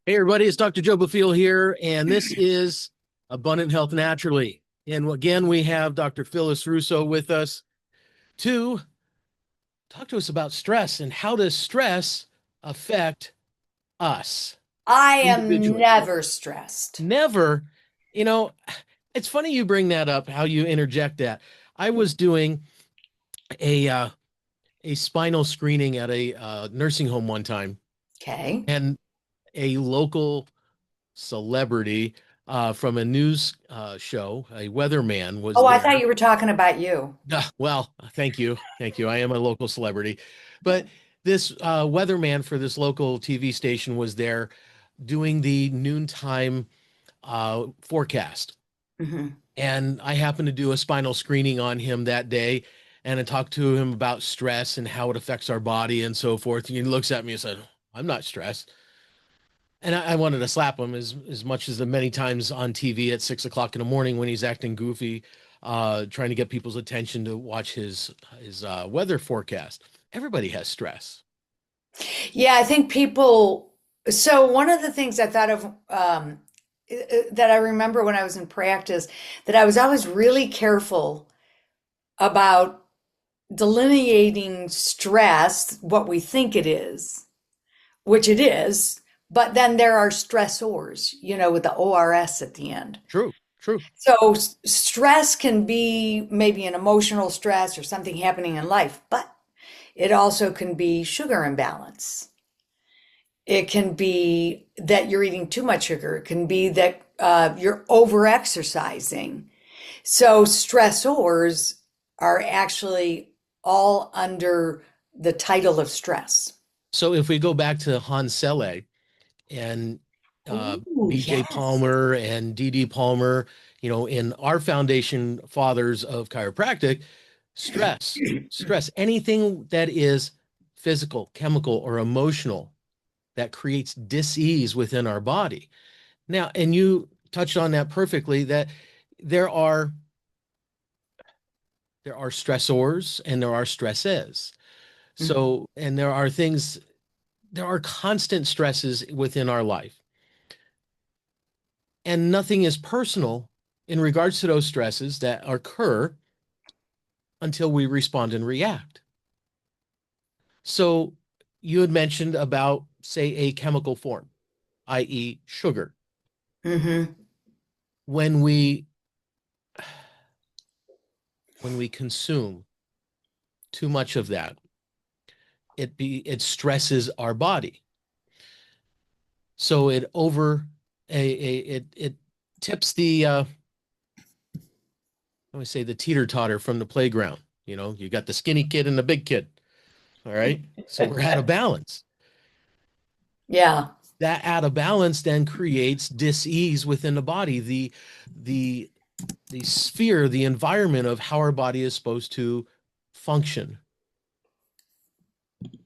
Hey everybody, it's Dr. Joe Bafile here, and this is Abundant Health Naturally. And again, we have Dr. Phyllis Russo with us to talk to us about stress and how does stress affect us I am individually. never stressed. Never, you know, it's funny you bring that up, how you interject that. I was doing a uh, a spinal screening at a nursing home one time, Okay. and a local celebrity from a news show, a weatherman, was Oh, I thought there. you were talking about you. Well, thank you. Thank you. I am a local celebrity. But this weatherman for this local TV station was there doing the noontime forecast. Hmm. And I happened to do a spinal screening on him that day. And I talked to him about stress and how it affects our body and so forth. And he looks at me and said, I'm not stressed. And I wanted to slap him as much as the many times on TV at 6 o'clock in the morning when he's acting goofy, trying to get people's attention to watch his weather forecast. Everybody has stress. Yeah, I think people. So, one of the things I thought of that I remember when I was in practice, that I was always really careful about delineating stress, what we think it is, which it is, but then there are stressors, with the ORS at the end. True, true. So stress can be maybe an emotional stress or something happening in life, but it also can be sugar imbalance. It can be that you're eating too much sugar. It can be that you're over exercising. So stressors are actually all under the title of stress. So if we go back to Hans Selle and Oh, BJ yes. Palmer and DD Palmer, in our foundation fathers of chiropractic, stress, anything that is physical, chemical, or emotional that creates dis-ease within our body. Now, and you touched on that perfectly, that there are there are stressors and there are stresses. Mhm. So, and there are constant stresses within our life. And nothing is personal in regards to those stresses that occur until we respond and react. So, you had mentioned about, say, a chemical form, i.e., sugar. Mhm. When we consume too much of that, it stresses our body. So it tips the let me say the teeter totter from the playground. You got the skinny kid and the big kid. All right. So we're out of balance. Yeah. That out of balance then creates dis-ease within the body. The the sphere, the environment of how our body is supposed to function.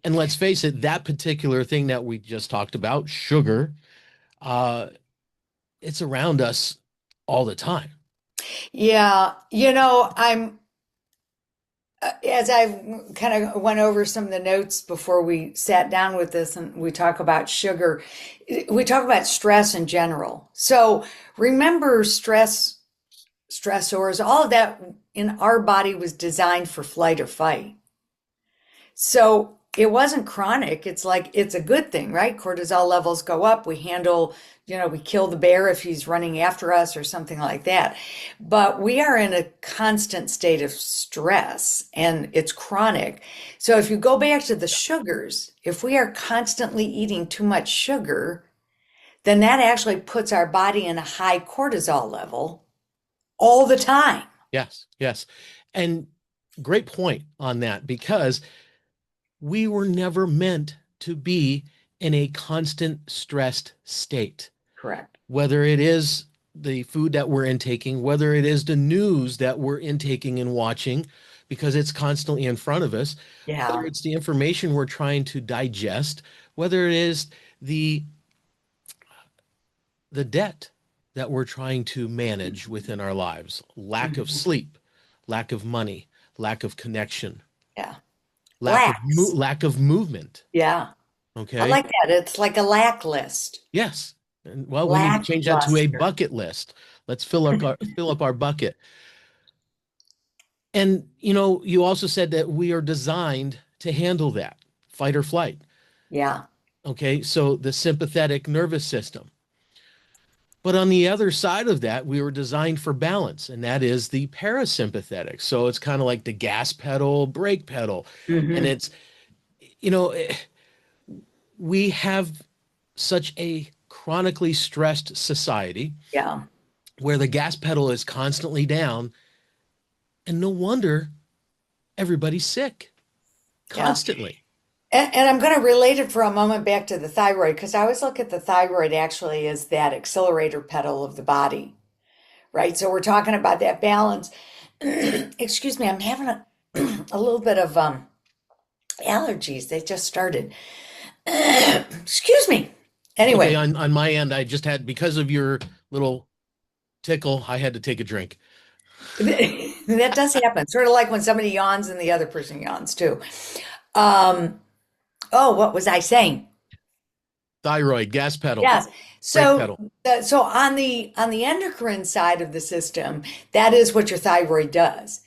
And let's face it, that particular thing that we just talked about, sugar, uh, it's around us all the time. Yeah. As I kind of went over some of the notes before we sat down with this and we talk about sugar, we talk about stress in general. So remember stressors, all of that in our body was designed for flight or fight. So it wasn't chronic. It's like it's a good thing, right? Cortisol levels go up. We kill the bear if he's running after us or something like that. But we are in a constant state of stress and it's chronic. So if you go back to the sugars, if we are constantly eating too much sugar, then that actually puts our body in a high cortisol level all the time. Yes, yes. And great point on that because we were never meant to be in a constant stressed state. Correct. Whether it is the food that we're intaking, whether it is the news that we're intaking and watching, because it's constantly in front of us, whether Yeah. it's the information we're trying to digest, whether it is the the debt that we're trying to manage within our lives, lack of Mhm. sleep, lack of money, lack of connection, Yeah. Lax. lack of movement. Yeah. I Okay. like that. It's like a lack list. Yes. And well, we need to change that to a Lackluster. bucket list. Let's fill up our bucket. And you also said that we are designed to handle that, fight or flight. Yeah. Okay. So the sympathetic nervous system. But on the other side of that, we were designed for balance, and that is the parasympathetic. So it's kind of like the gas pedal, brake pedal. And Hmm. it's, you know, we have such a chronically stressed society Yeah. where the gas pedal is constantly down, and no wonder everybody's sick Yeah. constantly. And I'm going to relate it for a moment back to the thyroid because I always look at the thyroid actually as that accelerator pedal of the body, right? So we're talking about that balance. Excuse me, I'm having a little bit of allergies. They just started. Excuse me. It's okay. Anyway, On my end, I just had, because of your little tickle, I had to take a drink. that does happen. Sort of like when somebody yawns and the other person yawns too. Um, oh, what was I saying? Thyroid, gas pedal, Yes. brake So, pedal. so on the endocrine side of the system, that is what your thyroid does.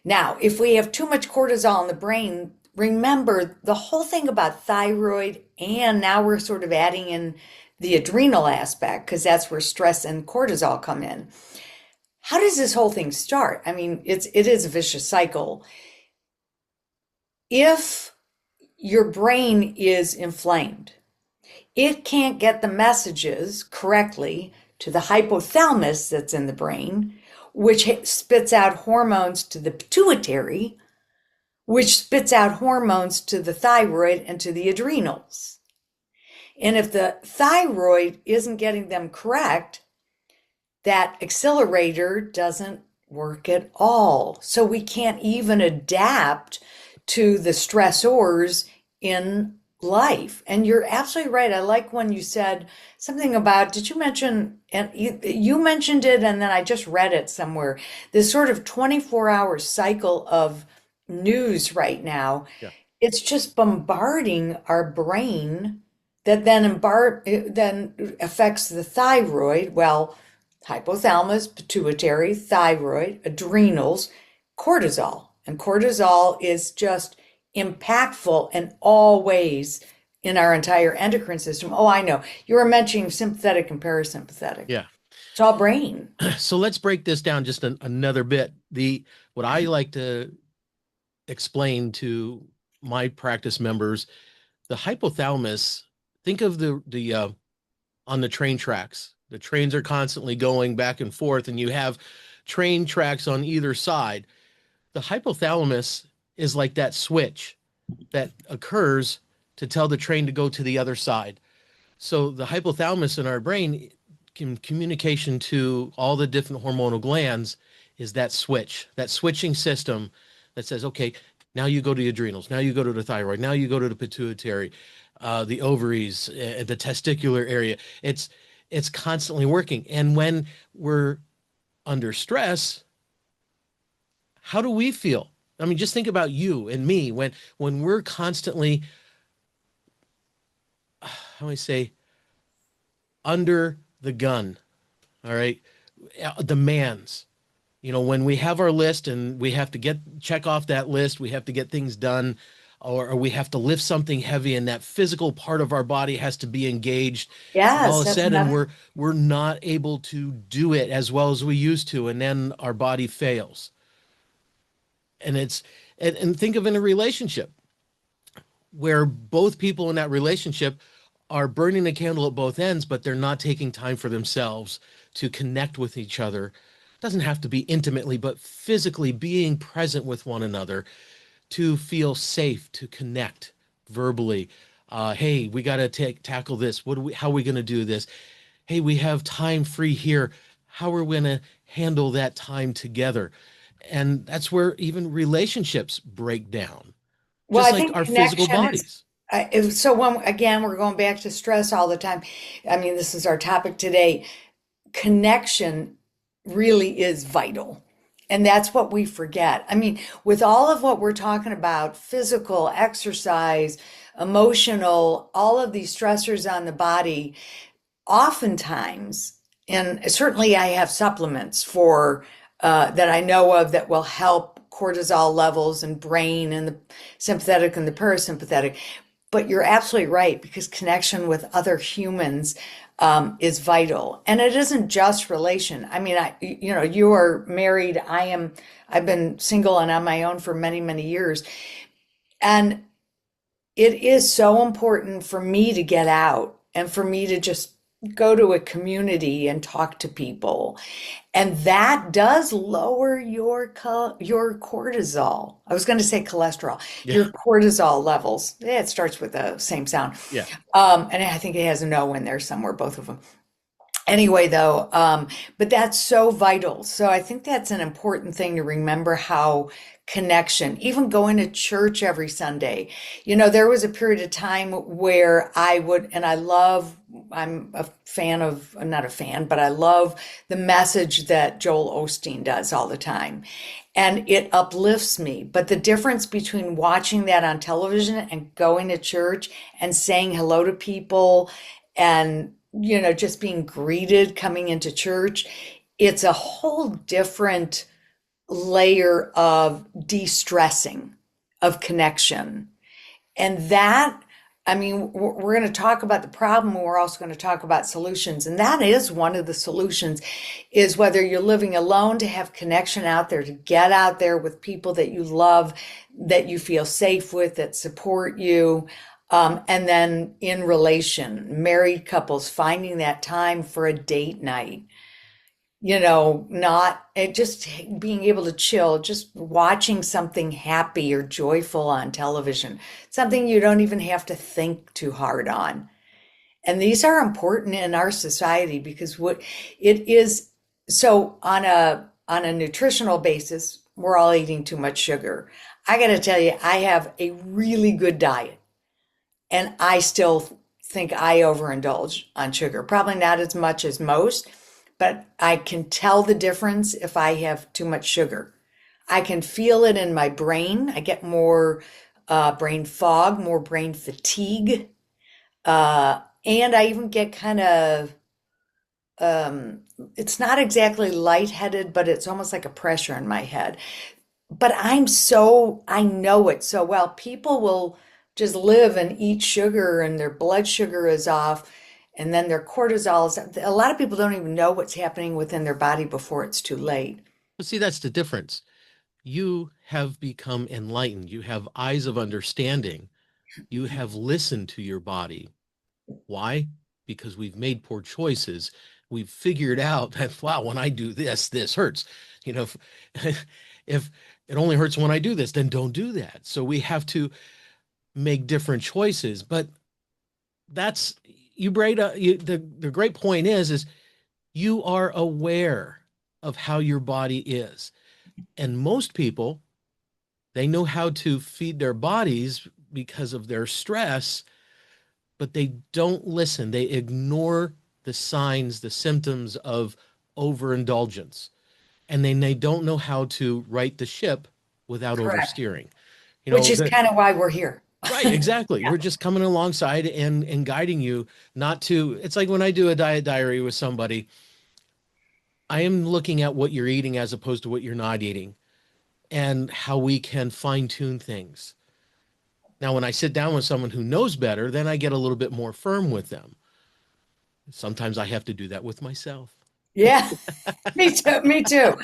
Now, if we have too much cortisol in the brain, remember the whole thing about thyroid, and now we're sort of adding in the adrenal aspect because that's where stress and cortisol come in. How does this whole thing start? I mean, it is a vicious cycle. If your brain is inflamed, it can't get the messages correctly to the hypothalamus that's in the brain, which spits out hormones to the pituitary, which spits out hormones to the thyroid and to the adrenals. And if the thyroid isn't getting them correct, that accelerator doesn't work at all. So we can't even adapt to the stressors in life. And you're absolutely right. I like when you said something about, did you mention, and you mentioned it, and then I just read it somewhere, this sort of 24-hour cycle of news right now. Yeah. It's just bombarding our brain that then affects the thyroid. Well, hypothalamus, pituitary, thyroid, adrenals, cortisol. And cortisol is just impactful in all ways in our entire endocrine system. Oh, I know. You were mentioning sympathetic and parasympathetic. Yeah. It's all brain. So let's break this down just another bit. The What I like to explain to my practice members, the hypothalamus, think of the on the train tracks. The trains are constantly going back and forth, and you have train tracks on either side. The hypothalamus is like that switch that occurs to tell the train to go to the other side. So the hypothalamus in our brain, can communication to all the different hormonal glands, is that switch, that switching system that says, okay, now you go to the adrenals, now you go to the thyroid, now you go to the pituitary, the ovaries, the testicular area. It's constantly working. And when we're under stress, how do we feel? I mean, just think about you and me when we're constantly, how do I say, under the gun. All right, demands. When we have our list and we have to check off that list, we have to get things done, or we have to lift something heavy, and that physical part of our body has to be engaged. And all Yes, of a that's sudden, another. we're not able to do it as well as we used to, and then our body fails. And and think of in a relationship where both people in that relationship are burning the candle at both ends, but they're not taking time for themselves to connect with each other. It doesn't have to be intimately, but physically being present with one another to feel safe, to connect verbally. Hey, we got to tackle this. How are we going to do this? Hey, we have time free here. How are we going to handle that time together? And that's where even relationships break down, Well, just I like think our physical connection is, bodies. so when, again, we're going back to stress all the time. I mean, this is our topic today. Connection really is vital. And that's what we forget. I mean, with all of what we're talking about, physical exercise, emotional, all of these stressors on the body, oftentimes, and certainly I have supplements for that I know of that will help cortisol levels and brain and the sympathetic and the parasympathetic. But you're absolutely right because connection with other humans is vital, and it isn't just relation. I mean, you are married. I've been single and on my own for many, many years, and it is so important for me to get out and for me to just go to a community and talk to people. And that does lower your cortisol. I was going to say cholesterol, Yeah. your cortisol levels. Yeah, it starts with the same sound. Yeah. And I think it has a no in there somewhere, both of them. Anyway, though, but that's so vital. So I think that's an important thing to remember how connection, even going to church every Sunday. There was a period of time where I would, and I'm a fan of, I'm not a fan, but I love the message that Joel Osteen does all the time. And it uplifts me. But the difference between watching that on television and going to church and saying hello to people and just being greeted coming into church, it's a whole different layer of de-stressing, of connection. And that, I mean, we're going to talk about the problem, and we're also going to talk about solutions. And that is one of the solutions, is whether you're living alone, to have connection out there, to get out there with people that you love, that you feel safe with, that support you. And then in relation, married couples finding that time for a date night, not just being able to chill, just watching something happy or joyful on television, something you don't even have to think too hard on. And these are important in our society because what it is, so on a nutritional basis, we're all eating too much sugar. I got to tell you, I have a really good diet and I still think I overindulge on sugar. Probably not as much as most, but I can tell the difference if I have too much sugar. I can feel it in my brain. I get more brain fog, more brain fatigue. And I even get kind of, um, it's not exactly lightheaded, but it's almost like a pressure in my head. But I know it so well. People will just live and eat sugar and their blood sugar is off and then their cortisol is, a lot of people don't even know what's happening within their body before it's too late. But see, that's the difference. You have become enlightened. You have eyes of understanding. You have listened to your body. Why? Because we've made poor choices. We've figured out that, wow, when I do this, this hurts. You know, if it only hurts when I do this, then don't do that. So we have to make different choices. But that's you, Breda. The great point is you are aware of how your body is. And most people, they know how to feed their bodies because of their stress, but they don't listen. They ignore the signs, the symptoms of overindulgence. And then they don't know how to right the ship without Correct. oversteering. You Which know, is that kind of why we're here. right, exactly. Yeah. We're just coming alongside and guiding you not to, it's like when I do a diet diary with somebody, I am looking at what you're eating as opposed to what you're not eating and how we can fine tune things. Now, when I sit down with someone who knows better, then I get a little bit more firm with them. Sometimes I have to do that with myself. Yeah, me too. Me too.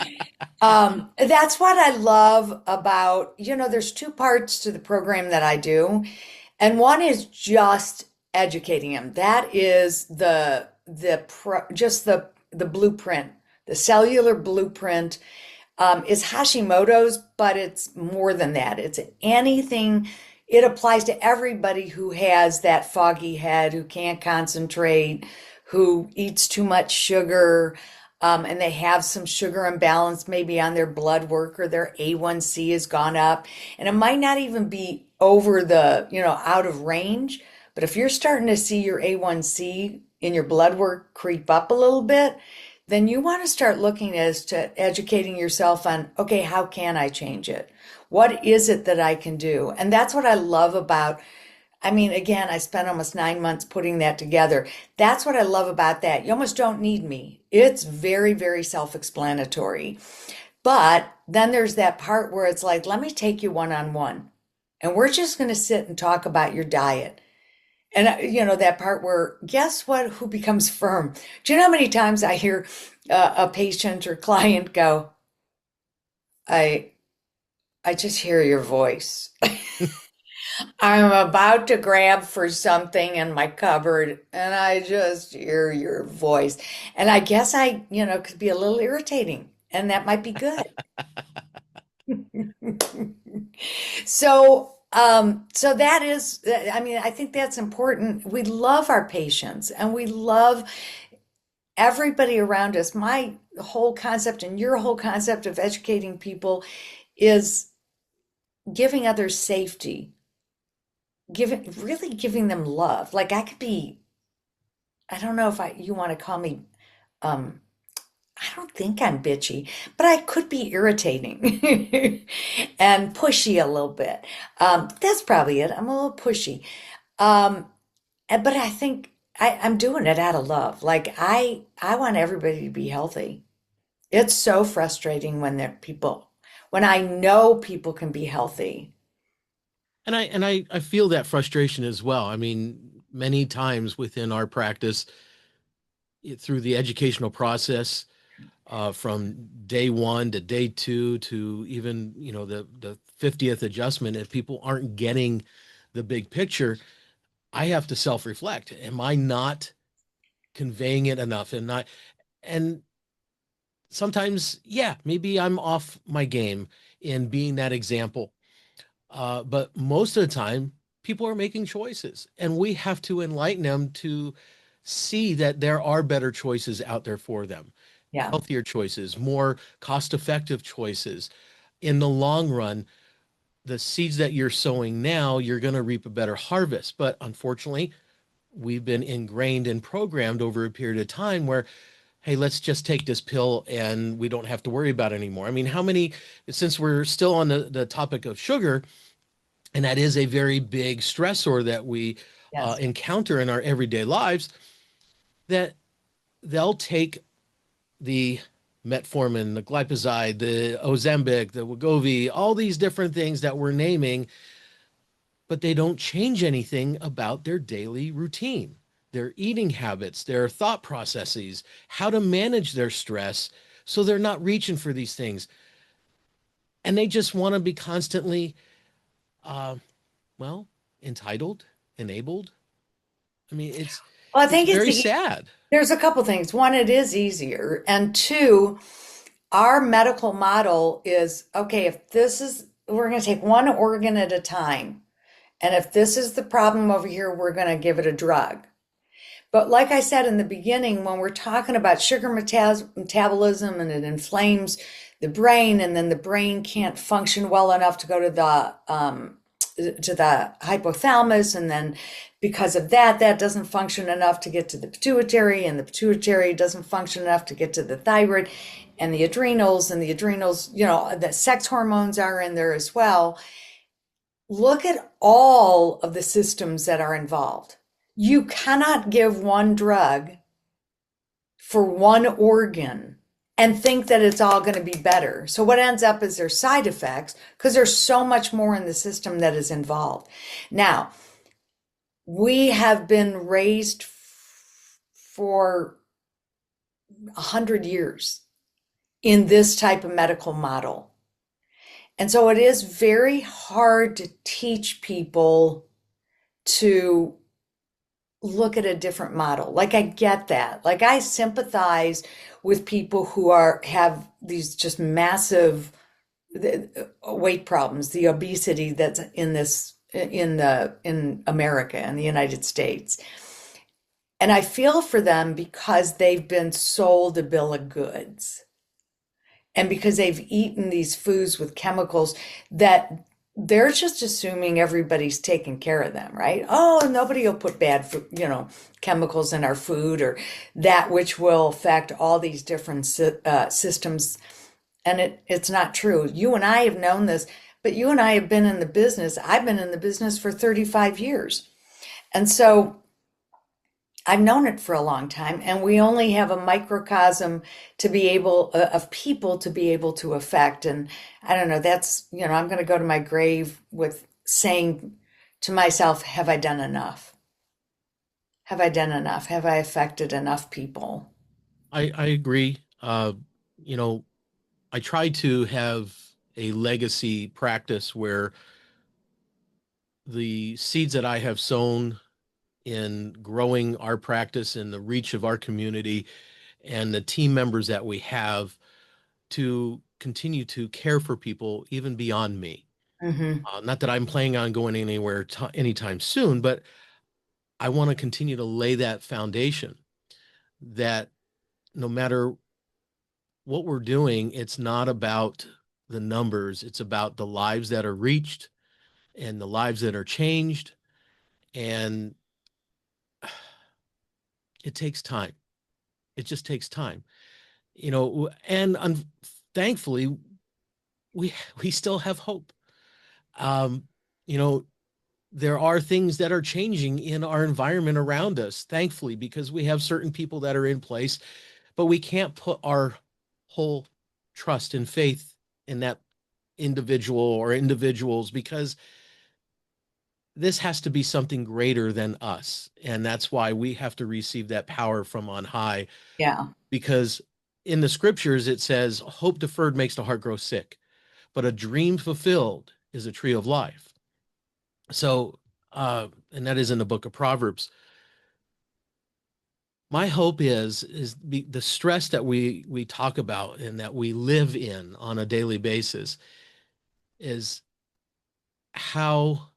That's what I love about, there's two parts to the program that I do. And one is just educating them. That is just the blueprint, the cellular blueprint. Is Hashimoto's, but it's more than that. It's anything, it applies to everybody who has that foggy head, who can't concentrate, who eats too much sugar, and they have some sugar imbalance maybe on their blood work or their A1C has gone up. And it might not even be over out of range. But if you're starting to see your A1C in your blood work creep up a little bit, then you want to start looking as to educating yourself on, okay, how can I change it? What is it that I can do? And that's what I love about, I mean, again, I spent almost 9 months putting that together. That's what I love about that. You almost don't need me. It's very, very self-explanatory. But then there's that part where it's like, let me take you one on one. And we're just going to sit and talk about your diet. And that part where, guess what? Who becomes firm? Do you know how many times I hear a patient or client go, I, I just hear your voice. I'm about to grab for something in my cupboard and I just hear your voice. And I guess could be a little irritating and that might be good. So that is, I mean, I think that's important. We love our patients and we love everybody around us. My whole concept and your whole concept of educating people is giving others safety, really giving them love. Like I could be, I don't know if you want to call me, um, I don't think I'm bitchy, but I could be irritating and pushy a little bit. That's probably it. I'm a little pushy. Um, but I think I'm doing it out of love. Like I want everybody to be healthy. It's so frustrating when I know people can be healthy. And I feel that frustration as well. I mean, many times within our practice, through the educational process, from day one to day two to even the 50th adjustment, if people aren't getting the big picture, I have to self-reflect. Am I not conveying it enough? And sometimes, yeah, maybe I'm off my game in being that example. But most of the time, people are making choices, and we have to enlighten them to see that there are better choices out there for them, Yeah. healthier choices, more cost-effective choices. In the long run, the seeds that you're sowing now, you're going to reap a better harvest. But unfortunately, we've been ingrained and programmed over a period of time where, hey, let's just take this pill and we don't have to worry about it anymore. I mean, since we're still on the topic of sugar, and that is a very big stressor that we Yes. encounter in our everyday lives, that they'll take the metformin, the glyphosate, the Ozempic, the Wegovy, all these different things that we're naming, but they don't change anything about their daily routine, their eating habits, their thought processes, how to manage their stress. So they're not reaching for these things. And they just want to be constantly, uh, well, entitled, enabled. I mean, Well, I it's think very sad. there's a couple things. One, it is easier. And two, our medical model is okay, we're going to take one organ at a time. And if this is the problem over here, we're going to give it a drug. But like I said in the beginning, when we're talking about sugar metabolism and it inflames the brain, and then the brain can't function well enough to go to the hypothalamus, and then because of that, that doesn't function enough to get to the pituitary, and the pituitary doesn't function enough to get to the thyroid and the adrenals, and the adrenals, the sex hormones are in there as well. Look at all of the systems that are involved. You cannot give one drug for one organ and think that it's all going to be better. So what ends up is there's side effects because there's so much more in the system that is involved. Now, we have been raised for 100 years in this type of medical model. And so it is very hard to teach people to look at a different model. Like I get that. Like I sympathize with people who have these just massive weight problems, the obesity that's in America in the United States. And I feel for them because they've been sold a bill of goods. And because they've eaten these foods with chemicals that they're just assuming everybody's taking care of them, right? Oh, nobody will put bad food, chemicals in our food or that which will affect all these different systems. And it's not true. You and I have known this, but you and I have been in the business. I've been in the business for 35 years. And so I've known it for a long time, and we only have a microcosm to be able of people to be able to affect. And I don't know, that's, I'm going to go to my grave with saying to myself, have I done enough? Have I done enough? Have I affected enough people? I agree. You know, I try to have a legacy practice where the seeds that I have sown in growing our practice and the reach of our community and the team members that we have to continue to care for people even beyond me. Hmm. Not that I'm planning on going anywhere anytime soon, but I want to continue to lay that foundation that no matter what we're doing, it's not about the numbers, it's about the lives that are reached and the lives that are changed. And it takes time. It just takes time, and thankfully, we we still have hope. Um, you know, there are things that are changing in our environment around us, thankfully, because we have certain people that are in place, but we can't put our whole trust and faith in that individual or individuals because this has to be something greater than us. And that's why we have to receive that power from on high, Yeah. because in the scriptures it says, hope deferred makes the heart grow sick, but a dream fulfilled is a tree of life. So, and that is in the book of Proverbs. My hope the stress that we talk about and that we live in on a daily basis is how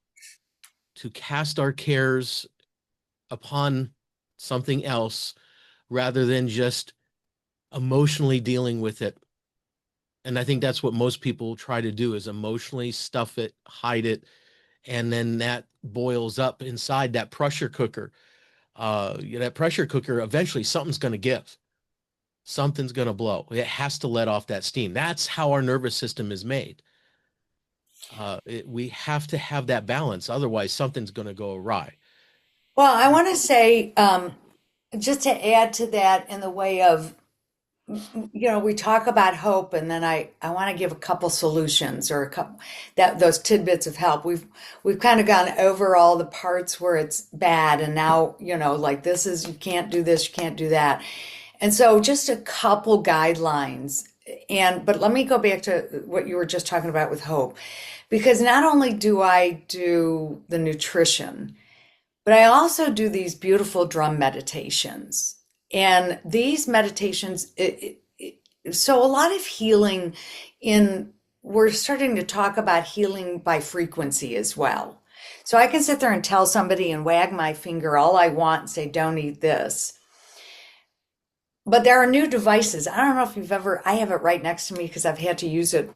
to cast our cares upon something else rather than just emotionally dealing with it. And I think that's what most people try to do is emotionally stuff it, hide it, and then that boils up inside that pressure cooker. That pressure cooker, eventually something's going to give. Something's going to blow. It has to let off that steam. That's how our nervous system is made. We have to have that balance. Otherwise, something's going to go awry. Well, I want to say, just to add to that in the way of, we talk about hope, and then I want to give a couple solutions or a couple that those tidbits of help. We've kind of gone over all the parts where it's bad, and now, like this is you can't do this, you can't do that. And so just a couple guidelines. But let me go back to what you were just talking about with hope, because not only do I do the nutrition, but I also do these beautiful drum meditations. And these meditations, so a lot of healing we're starting to talk about healing by frequency as well. So I can sit there and tell somebody and wag my finger all I want and say, don't eat this. But there are new devices. I don't know if I have it right next to me because I've had to use it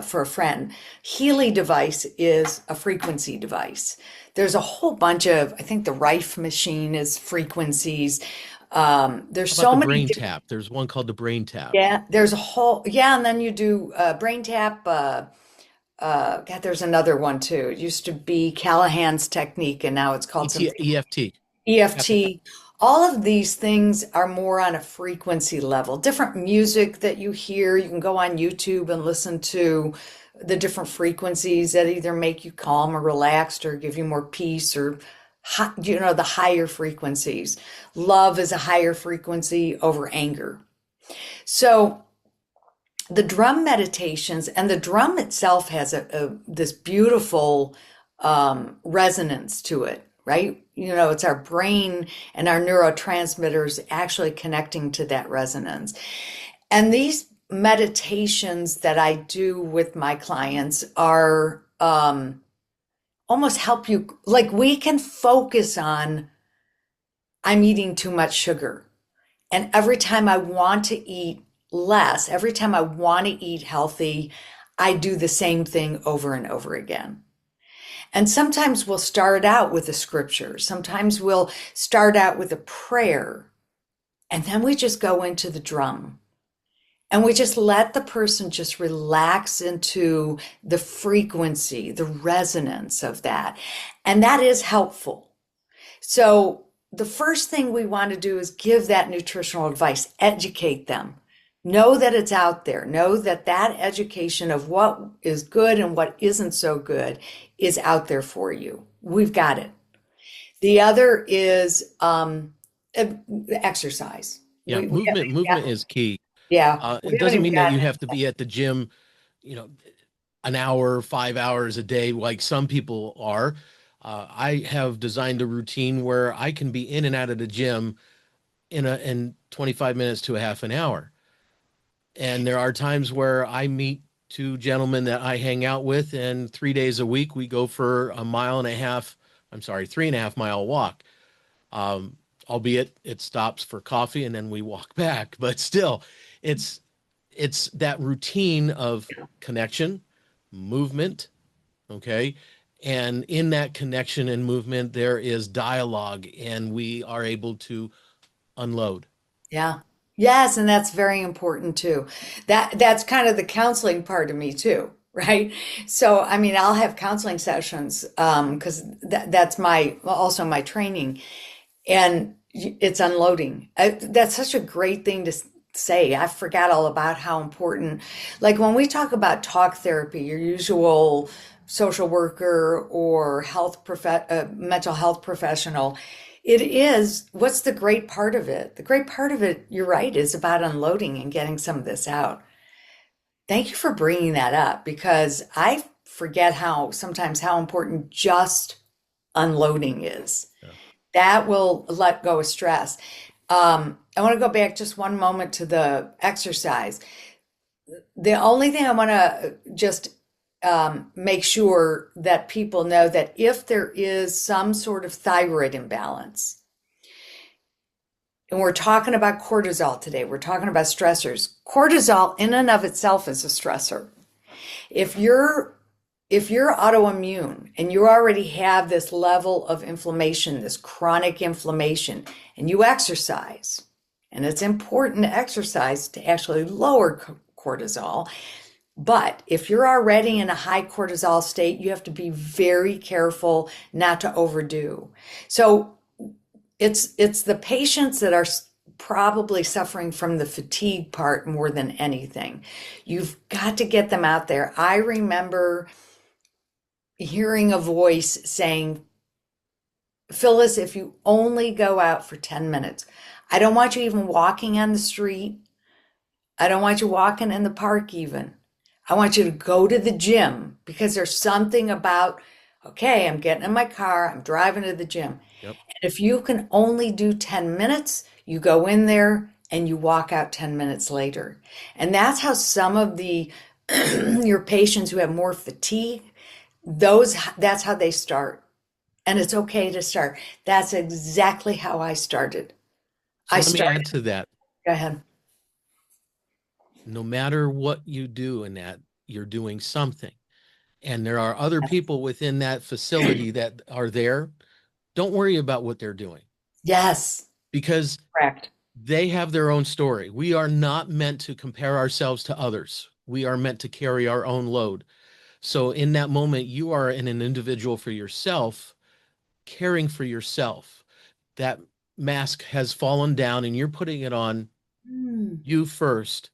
for a friend. Healy device is a frequency device. There's a whole bunch of, I think the Rife machine is frequencies. There's How about so the many brain different, tap? There's one called the brain tap. yeah, there's a whole, yeah, and then you do brain tap. God, there's another one too. It used to be Callahan's technique, and now it's called something EFT. EFT. All of these things are more on a frequency level. Different music that you hear, you can go on YouTube and listen to the different frequencies that either make you calm or relaxed or give you more peace or, the higher frequencies. Love is a higher frequency over anger. So the drum meditations and the drum itself has this beautiful resonance to it, right? It's our brain and our neurotransmitters actually connecting to that resonance. And these meditations that I do with my clients are almost help you, like we can focus on, I'm eating too much sugar. And every time I want to eat less, every time I want to eat healthy, I do the same thing over and over again. And sometimes we'll start out with a scripture. Sometimes we'll start out with a prayer. And then we just go into the drum. And we just let the person just relax into the frequency, the resonance of that. And that is helpful. So the first thing we want to do is give that nutritional advice, educate them. Know that it's out there. Know that that education of what is good and what isn't so good is out there for you. We've got it. The other is e- exercise. Yeah, We haven't, movement is key. yeah, we It haven't doesn't even mean that gotten you it. have to be at the gym, you know, an hour, 5 hours a day, like some people are. I have designed a routine where I can be in and out of the gym in 25 minutes to a half an hour. And there are times where I meet two gentlemen that I hang out with, and 3 days a week we go for a mile and a half. I'm sorry, 3.5 mile walk. Um, Albeit it stops for coffee and then we walk back, but still, it's it's that routine of connection, movement, okay? And in that connection and movement, there is dialogue, and we are able to unload. Yeah. Yes, and that's very important too. That's kind of the counseling part of me too, right? So, I mean, I'll have counseling sessions because that's my also my training, and it's unloading. That's such a great thing to say. I forgot all about how important, like when we talk about talk therapy, your usual social worker or mental health professional, it is, what's the great part of it? The great part of it, you're right, is about unloading and getting some of this out. Thank you for bringing that up because I forget how sometimes how important just unloading is. Yeah. That will let go of stress. I want to go back just one moment to the exercise. The only thing I want to just make sure that people know that if there is some sort of thyroid imbalance, and we're talking about cortisol today, we're talking about stressors. Cortisol in and of itself is a stressor. If you're if you're autoimmune and you already have this level of inflammation, this chronic inflammation, and you exercise, and it's important to exercise to actually lower cortisol. But if you're already in a high cortisol state, you have to be very careful not to overdo. So it's the patients that are probably suffering from the fatigue part more than anything. You've got to get them out there. I remember hearing a voice saying, Phyllis, if you only go out for 10 minutes, I don't want you even walking on the street. I don't want you walking in the park even. I want you to go to the gym because there's something about, okay, I'm getting in my car, I'm driving to the gym. Yep. And if you can only do 10 minutes, you go in there and you walk out 10 minutes later. And that's how some of the your patients who have more fatigue, that's how they start. And it's okay to start. That's exactly how I started. So I let me started, add to that. go ahead. No matter what you do in that, you're doing something. And there are other people within that facility that are there. Don't worry about what they're doing Yes, because correct. they have their own story. We are not meant to compare ourselves to others. We are meant to carry our own load. So in that moment, you are in an individual for yourself, caring for yourself. That mask has fallen down and you're putting it on Hmm. you first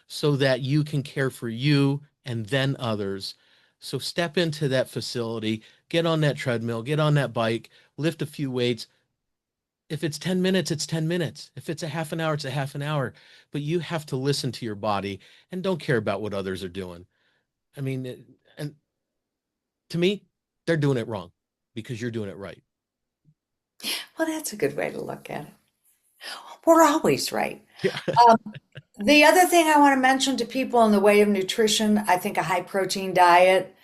so that you can care for you and then others. So step into that facility, get on that treadmill, get on that bike, lift a few weights. If it's 10 minutes, it's 10 minutes. If it's a half an hour, it's a half an hour. But you have to listen to your body and don't care about what others are doing. I mean, and to me, they're doing it wrong because you're doing it right. Well, that's a good way to look at it. We're always right. Yeah. Um, the other thing I want to mention to people in the way of nutrition, I think a high protein diet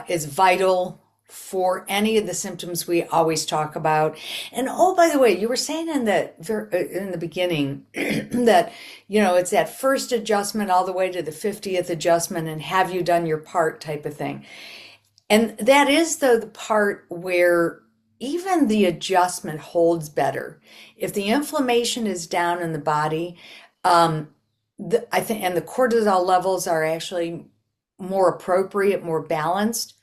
is vital for any of the symptoms we always talk about. And oh, by the way, you were saying in the beginning that it's that first adjustment all the way to the 50th adjustment, and have you done your part type of thing. And that is the part where even the adjustment holds better. If the inflammation is down in the body, um, I think, and the cortisol levels are actually more appropriate, more balanced,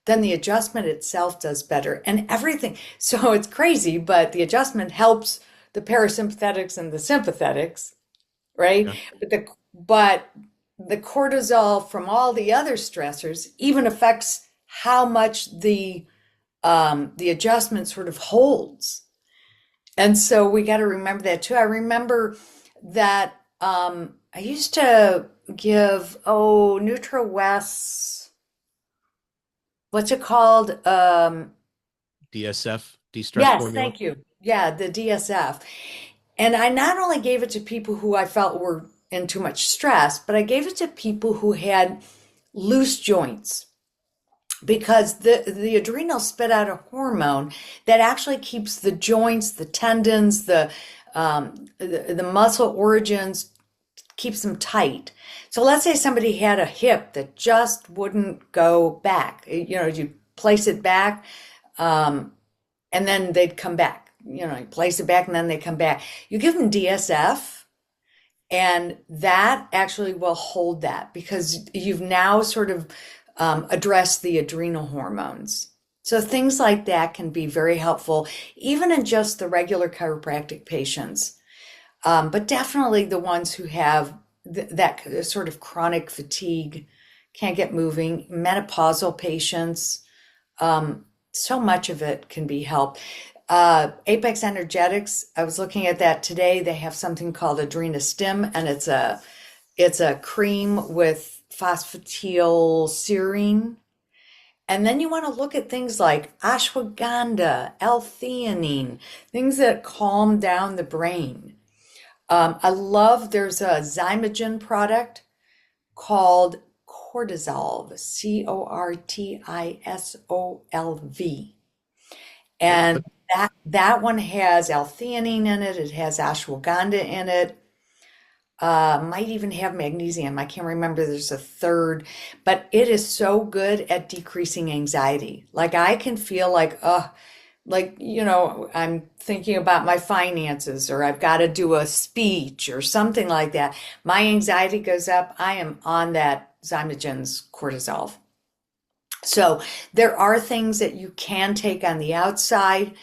then the adjustment itself does better and everything. So it's crazy, but the adjustment helps the parasympathetics and the sympathetics, right? Yeah. But the cortisol from all the other stressors even affects how much the adjustment sort of holds. And so we got to remember that too. I remember that I used to give, NutraWest, what's it called? DSF, de-stress Yes, formula. thank you. Yeah, the DSF. And I not only gave it to people who I felt were in too much stress, but I gave it to people who had loose joints because the adrenals spit out a hormone that actually keeps the joints, the tendons, the muscle origins, keeps them tight. So let's say somebody had a hip that just wouldn't go back. You place it back, and then they'd come back. You place it back and then they come back. You give them DSF, and that actually will hold that because you've now sort of addressed the adrenal hormones. So things like that can be very helpful, even in just the regular chiropractic patients. But definitely the ones who have that sort of chronic fatigue, can't get moving, menopausal patients, so much of it can be helped. Apex Energetics, I was looking at that today. They have something called Adrenostim, and it's a cream with phosphatidylserine. And then you want to look at things like ashwagandha, L-theanine, things that calm down the brain. I love, there's a Zymogen product called Cortisol, Cortisolv. Yep. And that one has L-theanine in it. It has ashwagandha in it. Might even have magnesium. I can't remember. There's a third, but it is so good at decreasing anxiety. Like I can feel like, I'm thinking about my finances or I've got to do a speech or something like that. My anxiety goes up. I am on that Zymogen's cortisol. So there are things that you can take on the outside,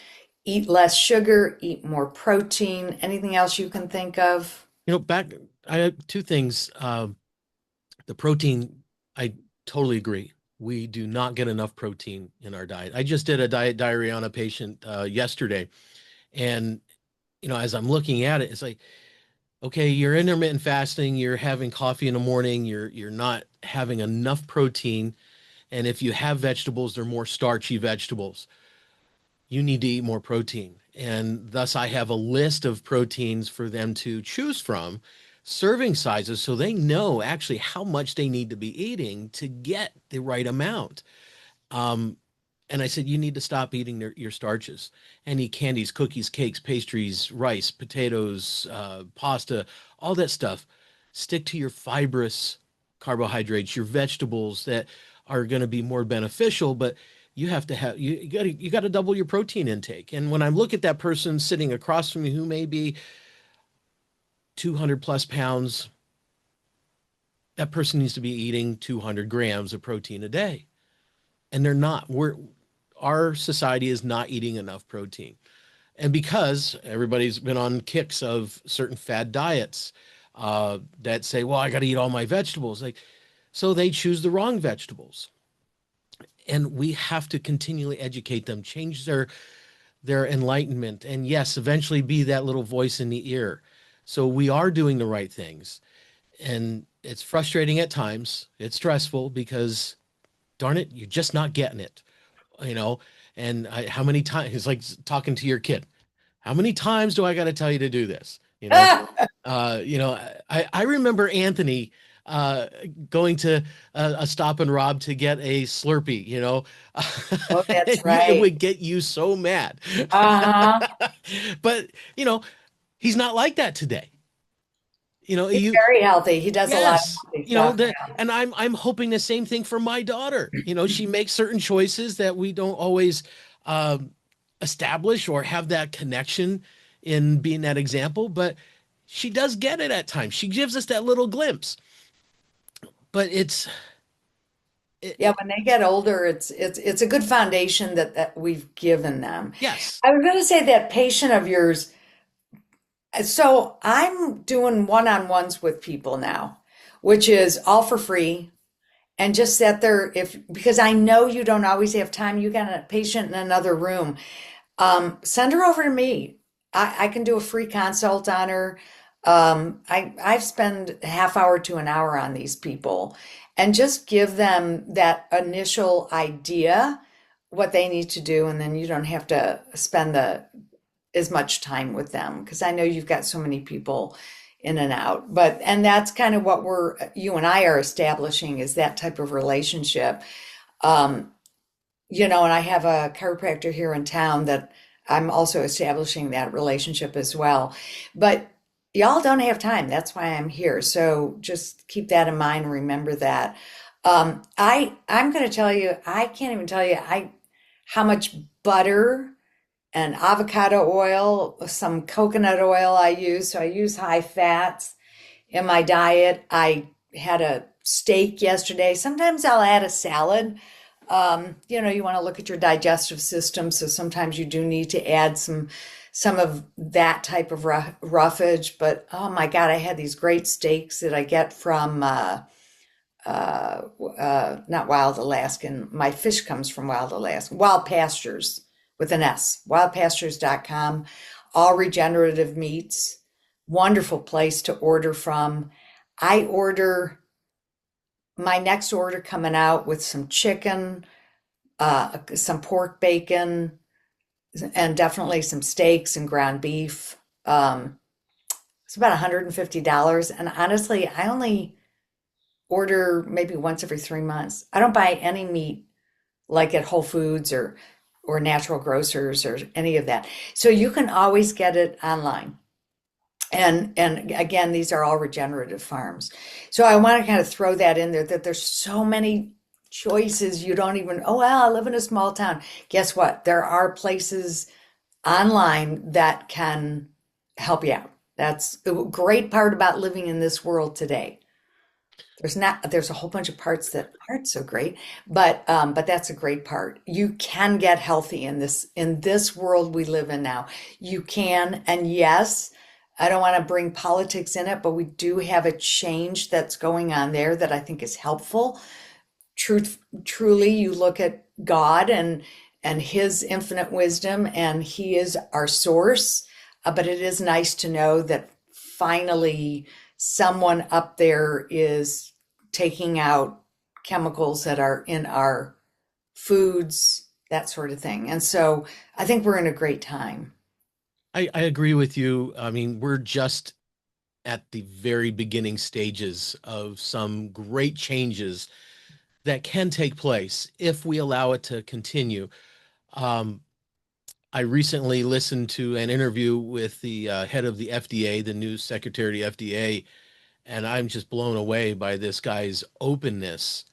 eat less sugar, eat more protein, anything else you can think of. Back, I have two things. The protein, I totally agree. We do not get enough protein in our diet. I just did a diet diary on a patient yesterday. And, as I'm looking at it, it's like, okay, you're intermittent fasting, you're having coffee in the morning, you're not having enough protein. And if you have vegetables, they're more starchy vegetables. You need to eat more protein. And thus, I have a list of proteins for them to choose from, serving sizes, so they know actually how much they need to be eating to get the right amount. Um, and I said, you need to stop eating your starches and eat candies, cookies, cakes, pastries, rice, potatoes, pasta, all that stuff. Stick to your fibrous carbohydrates, your vegetables that are going to be more beneficial, but you got to double your protein intake. And when I look at that person sitting across from me who may be 200 plus pounds, that person needs to be eating 200 grams of protein a day. And they're not. Our society is not eating enough protein. And because everybody's been on kicks of certain fad diets that say, well, I got to eat all my vegetables. Like, so they choose the wrong vegetables. And we have to continually educate them, change their enlightenment, and yes, eventually be that little voice in the ear. So we are doing the right things. And it's frustrating at times. It's stressful because darn it, you're just not getting it, you know? And how many times, it's like talking to your kid. How many times do I got to tell you to do this? I remember Anthony uh, going to a Stop and Rob to get a Slurpee, Oh, that's it right. would get you so mad. Uh-huh. But, he's not like that today. He's You very healthy. He does a lot of Yes, healthy stuff. and I'm hoping the same thing for my daughter. She makes certain choices that we don't always um, establish or have that connection in being that example, but she does get it at times. She gives us that little glimpse, but It, Yeah, when they get older, it's a good foundation that we've given them. yes. I was going to say that patient of yours. So I'm doing one-on-ones with people now, which is all for free. And just sit there if because I know you don't always have time. You got a patient in another room. Send her over to me. I can do a free consult on her. I spend a half hour to an hour on these people and just give them that initial idea what they need to do, and then you don't have to spend the as much time with them because I know you've got so many people in and out. But and that's kind of what you and I are establishing is that type of relationship. Um, and I have a chiropractor here in town that I'm also establishing that relationship as well. But y'all don't have time. That's why I'm here. So just keep that in mind and remember that. I'm going to tell you, I can't even tell you how much butter and avocado oil, some coconut oil I use. So I use high fats in my diet. I had a steak yesterday. Sometimes I'll add a salad. You want to look at your digestive system, so sometimes you do need to add some of that type of roughage. But oh my God, I had these great steaks that I get from not Wild Alaskan. My fish comes from Wild Alaskan, Wild Pastures with an S, wildpastures.com. All regenerative meats. Wonderful place to order from. I order my next order coming out with some chicken, some pork bacon, and definitely some steaks and ground beef. It's about $150. And honestly, I only order maybe once every 3 months. I don't buy any meat like at Whole Foods or Natural Grocers or any of that. So you can always get it online. And again, these are all regenerative farms. So I want to kind of throw that in there that there's so many choices you don't even, oh, well, I live in a small town. Guess what? There are places online that can help you out. That's the great part about living in this world today. There's a whole bunch of parts that aren't so great, but that's a great part. You can get healthy in this world we live in now. You can, and yes, I don't want to bring politics in it, but we do have a change that's going on there that I think is helpful. Truly, you look at God and His infinite wisdom, and He is our source. But it is nice to know that finally someone up there is taking out chemicals that are in our foods, that sort of thing. And so I think we're in a great time. I agree with you. I mean, we're just at the very beginning stages of some great changes that can take place if we allow it to continue. Um, I recently listened to an interview with the head of the FDA, the new secretary of the FDA, and I'm just blown away by this guy's openness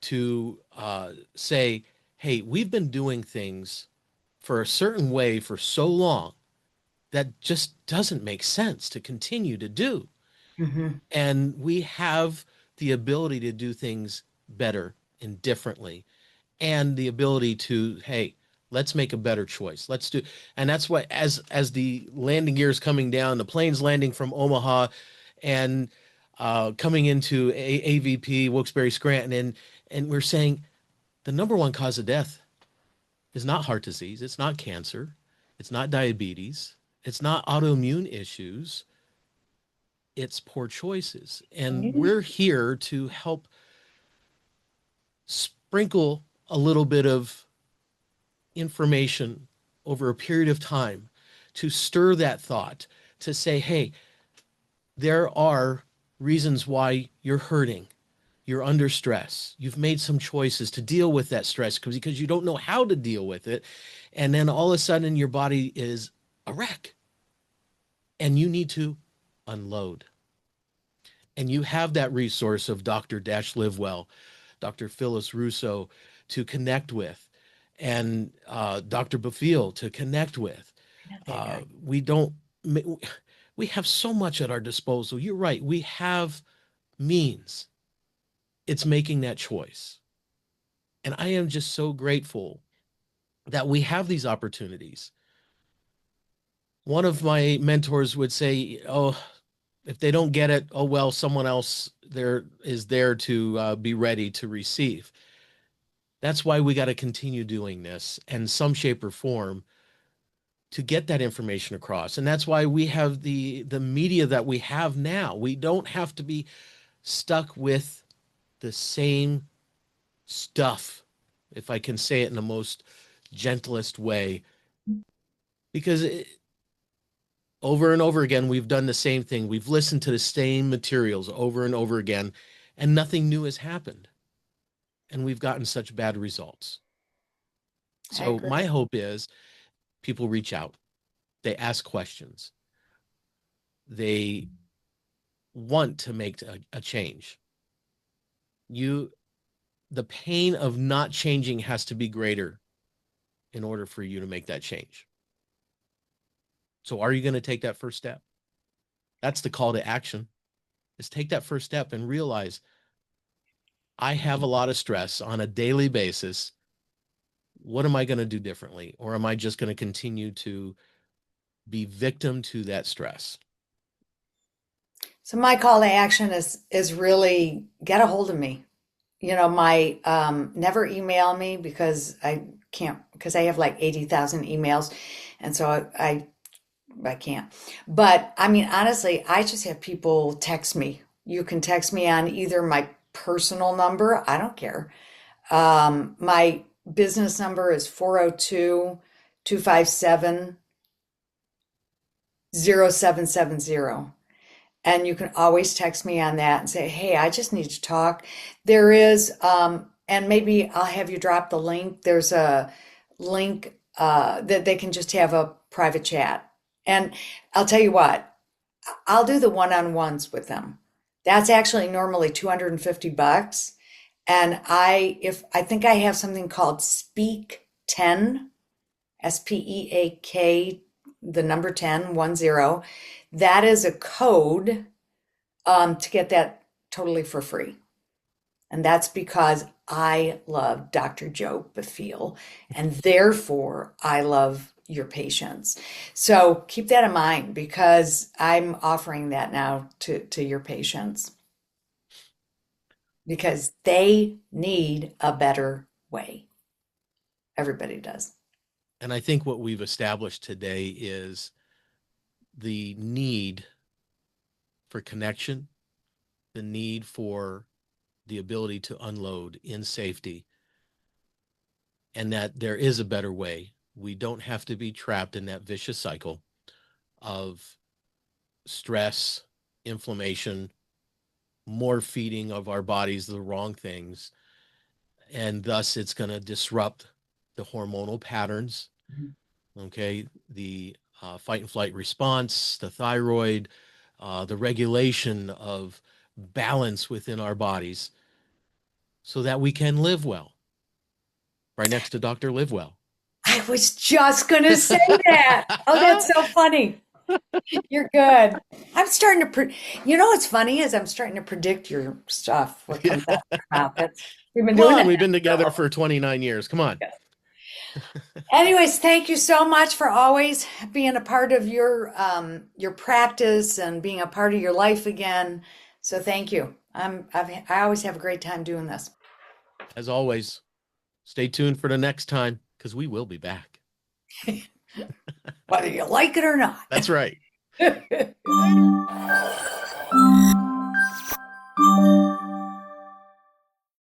to say, hey, we've been doing things for a certain way for so long that just doesn't make sense to continue to do. Hmm. And we have the ability to do things better and differently, and the ability to, hey, let's make a better choice. Let's do, and that's what, as the landing gears coming down, the planes landing from Omaha and coming into AVP, Wilkes-Barre, Scranton, and we're saying the number one cause of death is not heart disease, it's not cancer, it's not diabetes, it's not autoimmune issues, it's poor choices. And we're here to help sprinkle a little bit of information over a period of time to stir that thought, to say, hey, there are reasons why you're hurting. You're under stress. You've made some choices to deal with that stress because you don't know how to deal with it. And then all of a sudden, your body is a wreck and you need to unload. And you have that resource of Dr. Dash Livewell, Dr. Phyllis Russo to connect with, and Dr. Bafile to connect with. Not that guy. We don't, we have so much at our disposal. You're right. We have means. It's making that choice. And I am just so grateful that we have these opportunities. One of my mentors would say, "Oh, if they don't get it, oh well, someone else there is there to be ready to receive." That's why we got to continue doing this in some shape or form to get that information across. And that's why we have the media that we have now. We don't have to be stuck with the same stuff, if I can say it in the most gentlest way, because over and over again, we've done the same thing. We've listened to the same materials over and over again, and nothing new has happened. And we've gotten such bad results. I So agree. my hope is people reach out, they ask questions, they want to make a change. You, the pain of not changing has to be greater in order for you to make that change. So are you going to take that first step? That's the call to action. Is take that first step and realize I have a lot of stress on a daily basis. What am I going to do differently? Or am I just going to continue to be victim to that stress? So my call to action is really get a hold of me. My never email me because I can't because I have like 80,000 emails, and so I can't. But I mean, honestly, I just have people text me. You can text me on either my personal number, I don't care. My business number is 402-257-0770. And you can always text me on that and say, hey, I just need to talk. There is, and maybe I'll have you drop the link. There's a link that they can just have a private chat. And I'll tell you what, I'll do the one-on-ones with them. That's actually normally 250 bucks. And I think I have something called Speak 10, SPEAK, the number 10, 10. That is a code to get that totally for free. And that's because I love Dr. Joe Bafile, and therefore I love your patients. So keep that in mind because I'm offering that now to your patients because they need a better way. Everybody does. And I think what we've established today is the need for connection, the need for the ability to unload in safety, and that there is a better way. We don't have to be trapped in that vicious cycle of stress, inflammation, more feeding of our bodies the wrong things. And thus, it's going to disrupt the hormonal patterns, okay? The fight and flight response, the thyroid, the regulation of balance within our bodies so that we can live well. Right next to Dr. Livewell. I was just going to say that. Oh, that's so funny. You're good. I'm starting to, what's funny is I'm starting to predict your stuff, what comes out of your mouth. We've been Come doing on, it we've been now together for for 29 years. Come on. Anyways, thank you so much for always being a part of your practice and being a part of your life again. So thank you. I always have a great time doing this. As always, stay tuned for the next time because we will be back. Whether you like it or not. That's right. Later.